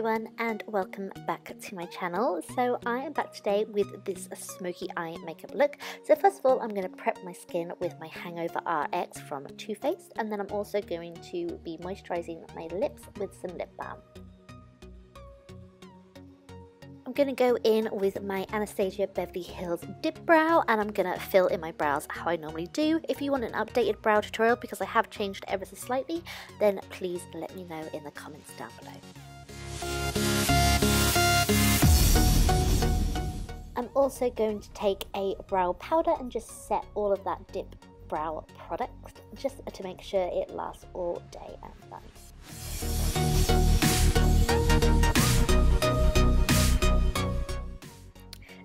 everyone and welcome back to my channel. So I am back today with this smoky eye makeup look. So first of all, I'm going to prep my skin with my HangoveRX from Too Faced, and then I'm also going to be moisturizing my lips with some lip balm. I'm going to go in with my Anastasia Beverly Hills Dipbrow, and I'm going to fill in my brows how I normally do. If you want an updated brow tutorial, because I have changed ever so slightly, then please let me know in the comments down below. I'm also going to take a brow powder and just set all of that Dipbrow product just to make sure it lasts all day and night.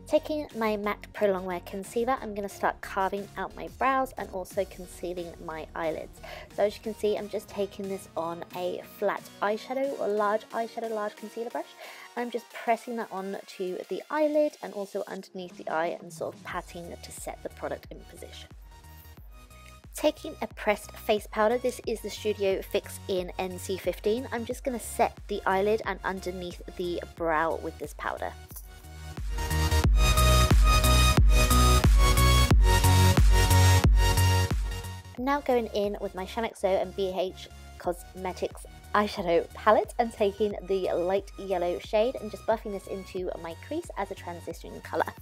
Taking my MAC Pro Longwear concealer, I'm going to start carving out my brows and also concealing my eyelids. So as you can see, I'm just taking this on a flat eyeshadow or large concealer brush. And I'm just pressing that on to the eyelid and also underneath the eye and sort of patting to set the product in position. Taking a pressed face powder, this is the Studio Fix in NC15. I'm just going to set the eyelid and underneath the brow with this powder. I'm now going in with my Shaaanxo and BH Cosmetics eyeshadow palette and taking the light yellow shade and just buffing this into my crease as a transition colour.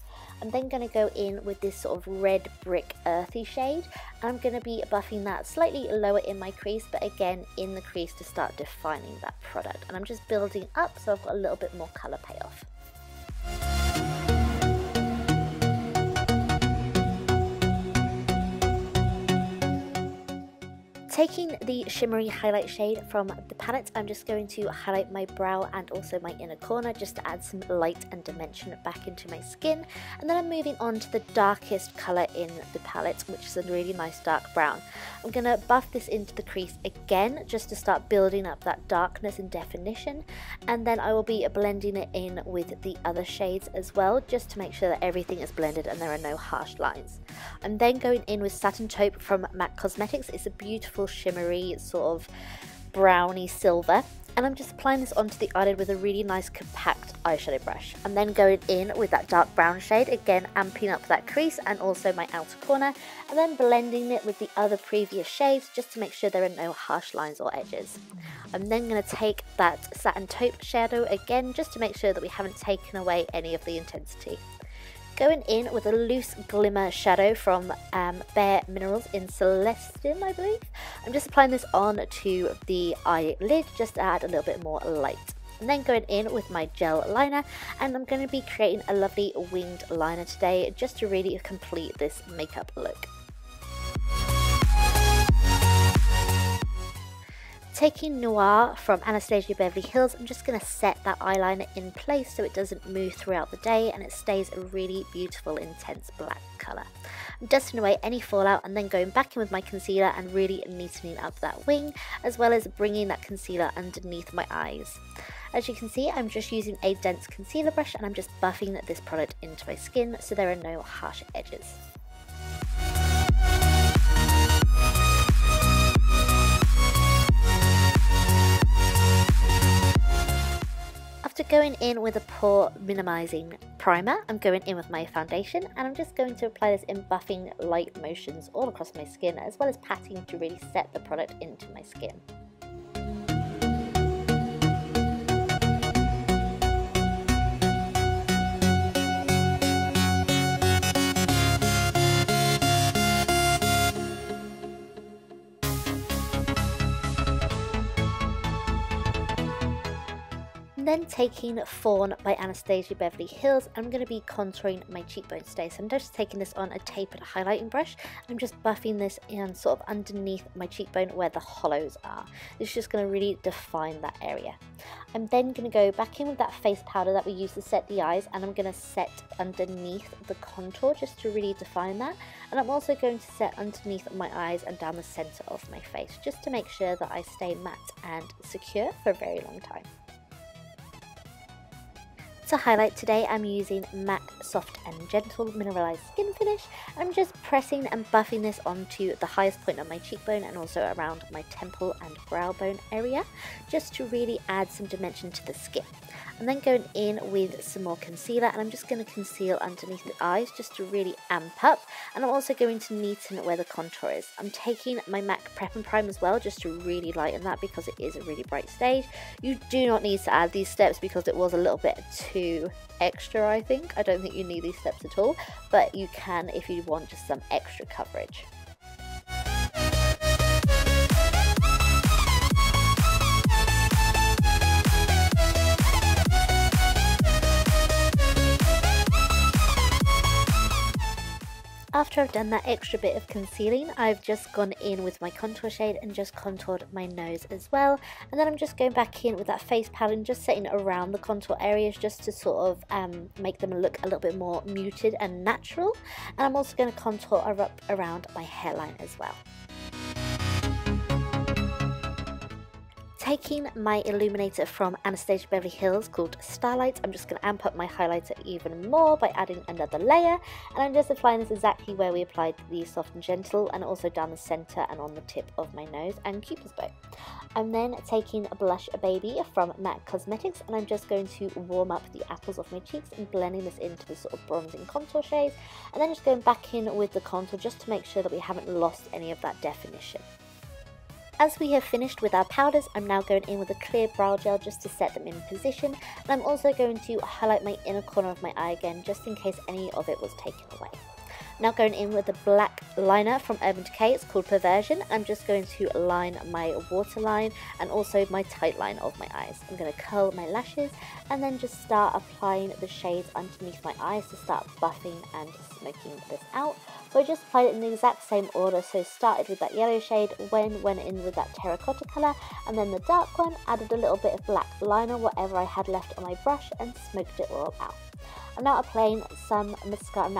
I'm then going to go in with this sort of red brick earthy shade, and I'm going to be buffing that slightly lower in my crease, but again in the crease to start defining that product. And I'm just building up so I've got a little bit more colour payoff. Taking the shimmery highlight shade from the palette, I'm just going to highlight my brow and also my inner corner just to add some light and dimension back into my skin. And then I'm moving on to the darkest colour in the palette, which is a really nice dark brown. I'm going to buff this into the crease again just to start building up that darkness and definition. And then I will be blending it in with the other shades as well, just to make sure that everything is blended and there are no harsh lines. I'm then going in with Satin Taupe from M.A.C Cosmetics. It's a beautiful shimmery sort of browny silver, and I'm just applying this onto the eyelid with a really nice compact eyeshadow brush. I'm then going in with that dark brown shade, again amping up that crease and also my outer corner, and then blending it with the other previous shades just to make sure there are no harsh lines or edges. I'm then going to take that Satin Taupe shadow again just to make sure that we haven't taken away any of the intensity. Going in with a loose Glimmer shadow from bareMinerals in Celestine, I believe. I'm just applying this on to the eyelid just to add a little bit more light. And then going in with my gel liner, and I'm going to be creating a lovely winged liner today just to really complete this makeup look. Taking Noir from Anastasia Beverly Hills, I'm just going to set that eyeliner in place so it doesn't move throughout the day and it stays a really beautiful intense black colour. I'm dusting away any fallout and then going back in with my concealer and really neatening up that wing, as well as bringing that concealer underneath my eyes. As you can see, I'm just using a dense concealer brush and I'm just buffing this product into my skin so there are no harsh edges. After going in with a pore minimizing primer, I'm going in with my foundation and I'm just going to apply this in buffing light motions all across my skin, as well as patting to really set the product into my skin. Then taking Fawn by Anastasia Beverly Hills, I'm going to be contouring my cheekbones today. So I'm just taking this on a tapered highlighting brush. I'm just buffing this in sort of underneath my cheekbone where the hollows are. This is just going to really define that area. I'm then going to go back in with that face powder that we used to set the eyes, and I'm going to set underneath the contour just to really define that. And I'm also going to set underneath my eyes and down the centre of my face just to make sure that I stay matte and secure for a very long time. To highlight today, I'm using M.A.C Soft and Gentle Mineralized Skin Finish, and I'm just pressing and buffing this onto the highest point of my cheekbone and also around my temple and brow bone area, just to really add some dimension to the skin. I'm then going in with some more concealer, and I'm just going to conceal underneath the eyes just to really amp up, and I'm also going to neaten where the contour is. I'm taking my M.A.C Prep and Prime as well just to really lighten that because it is a really bright stage. You do not need to add these steps because it was a little bit too extra, I think. I don't think you need these steps at all, but you can if you want just some extra coverage. After I've done that extra bit of concealing, I've just gone in with my contour shade and just contoured my nose as well. And then I'm just going back in with that face palette and just setting around the contour areas just to sort of make them look a little bit more muted and natural. And I'm also going to contour up around my hairline as well. Taking my illuminator from Anastasia Beverly Hills called Starlight, I'm just going to amp up my highlighter even more by adding another layer, and I'm just applying this exactly where we applied the Soft and Gentle, and also down the centre and on the tip of my nose and Cupid's bow. I'm then taking a Blush Baby from M.A.C Cosmetics, and I'm just going to warm up the apples of my cheeks and blending this into the sort of bronzing contour shades, and then just going back in with the contour just to make sure that we haven't lost any of that definition. As we have finished with our powders, I'm now going in with a clear brow gel just to set them in position, and I'm also going to highlight my inner corner of my eye again just in case any of it was taken away. Now going in with a black liner from Urban Decay, it's called Perversion. I'm just going to line my waterline and also my tight line of my eyes. I'm going to curl my lashes and then just start applying the shades underneath my eyes to start buffing and smoking this out. So I just applied it in the exact same order, so started with that yellow shade, went in with that terracotta colour, and then the dark one, added a little bit of black liner, whatever I had left on my brush, and smoked it all out. I'm now applying some mascara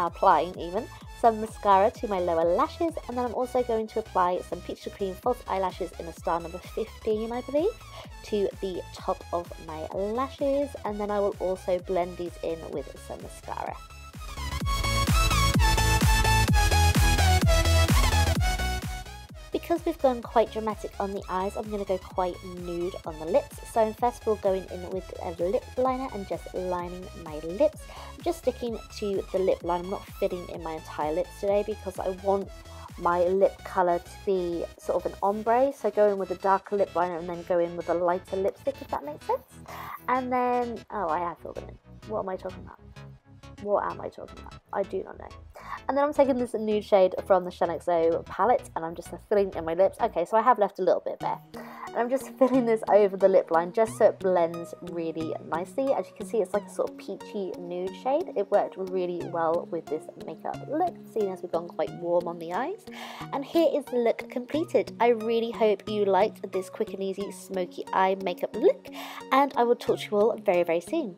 to my lower lashes, and then I'm also going to apply some Peach to Cream false eyelashes in a star number 15, I believe, to the top of my lashes, and then I will also blend these in with some mascara. Because we've gone quite dramatic on the eyes, I'm going to go quite nude on the lips. So I'm first of all going in with a lip liner and just lining my lips. I'm just sticking to the lip line. I'm not filling in my entire lips today because I want my lip colour to be sort of an ombre. So go in with a darker lip liner and then go in with a lighter lipstick, if that makes sense. And then, oh, I have filled them in. What am I talking about? What am I talking about? I do not know. And then I'm taking this nude shade from the Shaaanxo palette and I'm just filling in my lips. Okay, so I have left a little bit there. And I'm just filling this over the lip line just so it blends really nicely. As you can see, it's like a sort of peachy nude shade. It worked really well with this makeup look, seeing as we've gone quite warm on the eyes. And here is the look completed. I really hope you liked this quick and easy smoky eye makeup look. And I will talk to you all very, very soon.